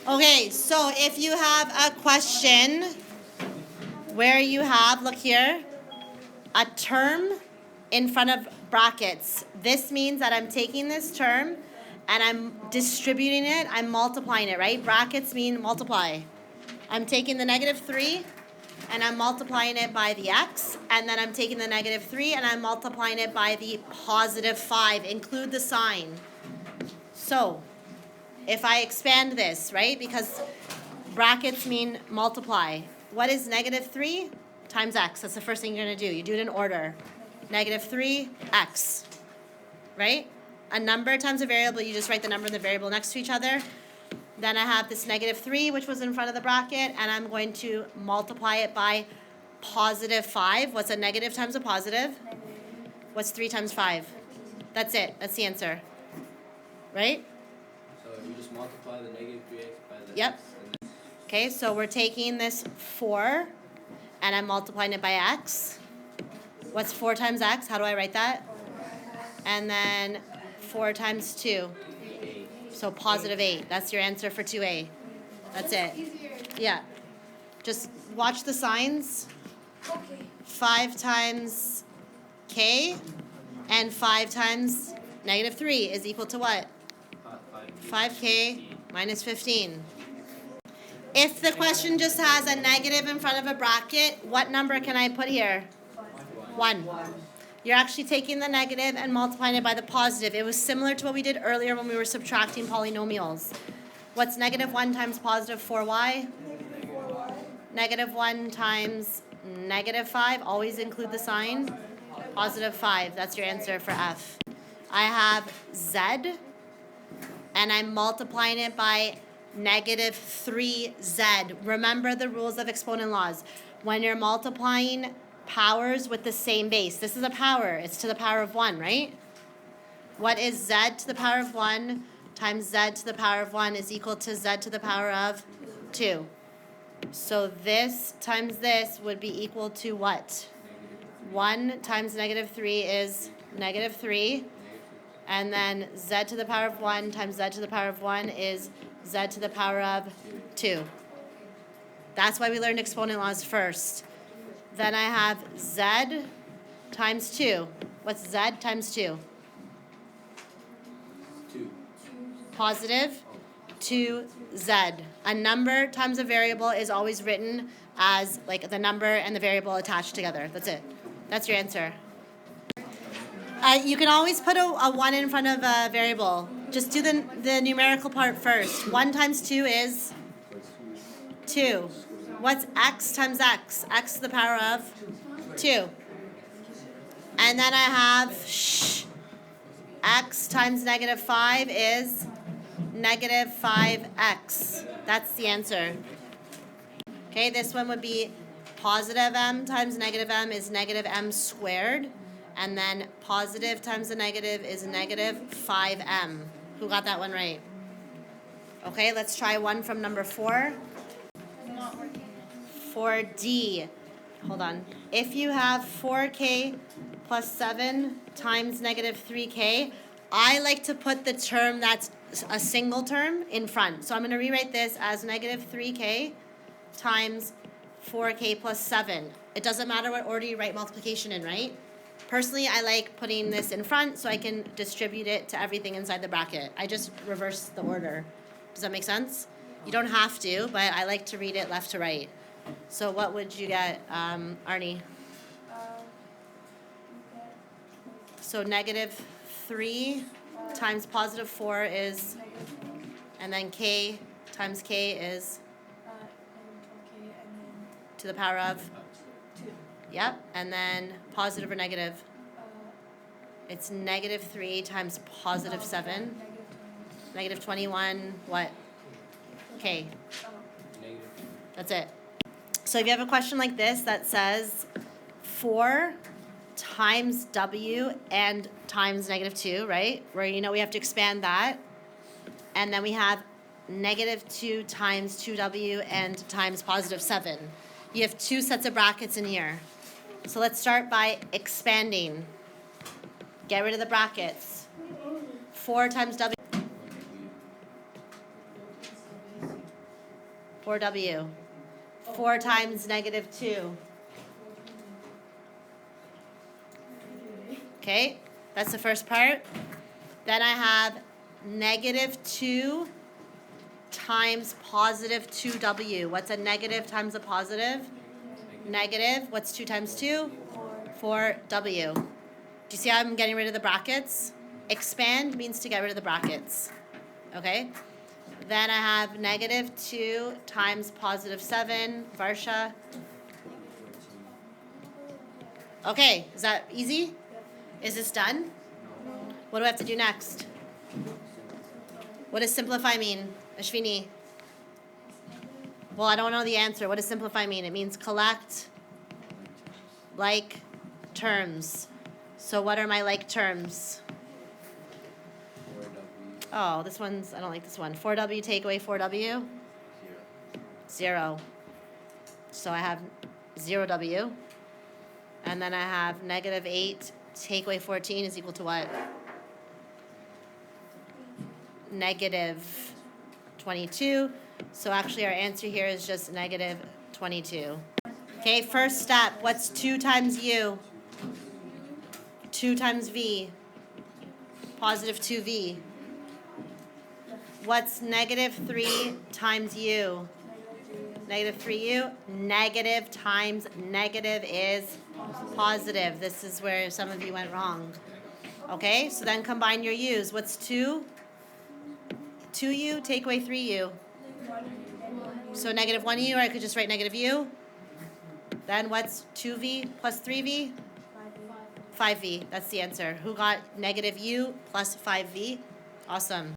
Okay, so if you have a question where you have, look here, a term in front of brackets, this means that I'm taking this term and I'm distributing it, I'm multiplying it, right? Brackets mean multiply. I'm taking the -3 and I'm multiplying it by the x, and then I'm taking the -3 and I'm multiplying it by the +5. Include the sign. So, if I expand this, right, because brackets mean multiply. What is -3 times x? That's the first thing you're going to do. You do it in order. -3x, right? A number times a variable, you just write the number and the variable next to each other. Then I have this -3, which was in front of the bracket, and I'm going to multiply it by +5. What's a negative times a positive? What's 3 times 5? That's it. That's the answer. Right? So you just multiply the -3x by the Yep. x. And then Okay, so we're taking this 4, and I'm multiplying it by x. What's 4 times x? How do I write that? And then 4 times 2. So +8. That's your answer for 2a. That's it. Yeah. Just watch the signs. Okay. 5 times k and 5 times -3 is equal to what? 5k minus 15. If the question just has a negative in front of a bracket, what number can I put here? 1. You're actually taking the negative and multiplying it by the positive. It was similar to what we did earlier when we were subtracting polynomials. What's -1 times +4y? -1 times -5. Always include the sign. +5. That's your answer for F. I have z, and I'm multiplying it by -3z. Remember the rules of exponent laws. When you're multiplying powers with the same base, this is a power. It's to the power of 1, right? What is z to the power of 1 times z to the power of 1 is equal to z to the power of 2. So this times this would be equal to what? 1 times -3 is -3. And then z to the power of 1 times z to the power of 1 is z to the power of 2. That's why we learned exponent laws first. Then I have z times 2. What's z times 2? 2. Positive 2z. A number times a variable is always written as like the number and the variable attached together. That's it. That's your answer. You can always put a 1 in front of a variable. Just do the numerical part first. 1 times 2 is 2. What's x times x? X to the power of 2. And then I have x times -5 is -5x. That's the answer. Okay, this one would be positive m times negative m is -m squared. And then positive times the negative is -5m. Who got that one right? Okay, let's try one from number 4. Not working. For D, hold on. If you have 4k plus 7 times -3k, I like to put the term that's a single term in front. So I'm going to rewrite this as -3k times 4k plus 7. It doesn't matter what order you write multiplication in, right? Personally, I like putting this in front so I can distribute it to everything inside the bracket. I just reverse the order. Does that make sense? You don't have to, but I like to read it left to right. So what would you get, Arnie? So -3 times +4 is, and then k times k is to the power of? 2. Yep, and then positive or negative? It's -3 times +7. -21, what? K. Negative. That's it. So if you have a question like this that says 4 times w and times -2, right? Where we have to expand that. And then we have -2 times 2w and times +7. You have 2 sets of brackets in here. So let's start by expanding. Get rid of the brackets. 4 times w. 4W. 4 times negative 2. Okay, that's the first part. Then I have negative 2 times positive 2W. What's a negative times a positive? Negative. What's 2 times 2? 4W. Do you see how I'm getting rid of the brackets? Expand means to get rid of the brackets. Okay? Then I have negative 2 times positive 7. Varsha. Okay, is that easy? Is this done? What do I have to do next? What does simplify mean? Ashwini? Well, I don't know the answer. What does simplify mean? It means collect like terms. So what are my like terms? 4W. Oh, this one's, I don't like this one. 4W, take away 4W? 0. So I have 0W. And then I have negative 8, take away 14 is equal to what? Negative 22. So actually our answer here is just negative 22. Okay, first step. What's 2 times U? 2 times V. Positive 2V. What's negative 3 times U? Negative 3U. Negative times negative is positive. This is where some of you went wrong. Okay, so then combine your U's. What's 2? 2U, take away 3U. So negative 1U, or I could just write negative U. Then what's 2V plus 3V? 5V. That's the answer. Who got negative U plus 5V? Awesome.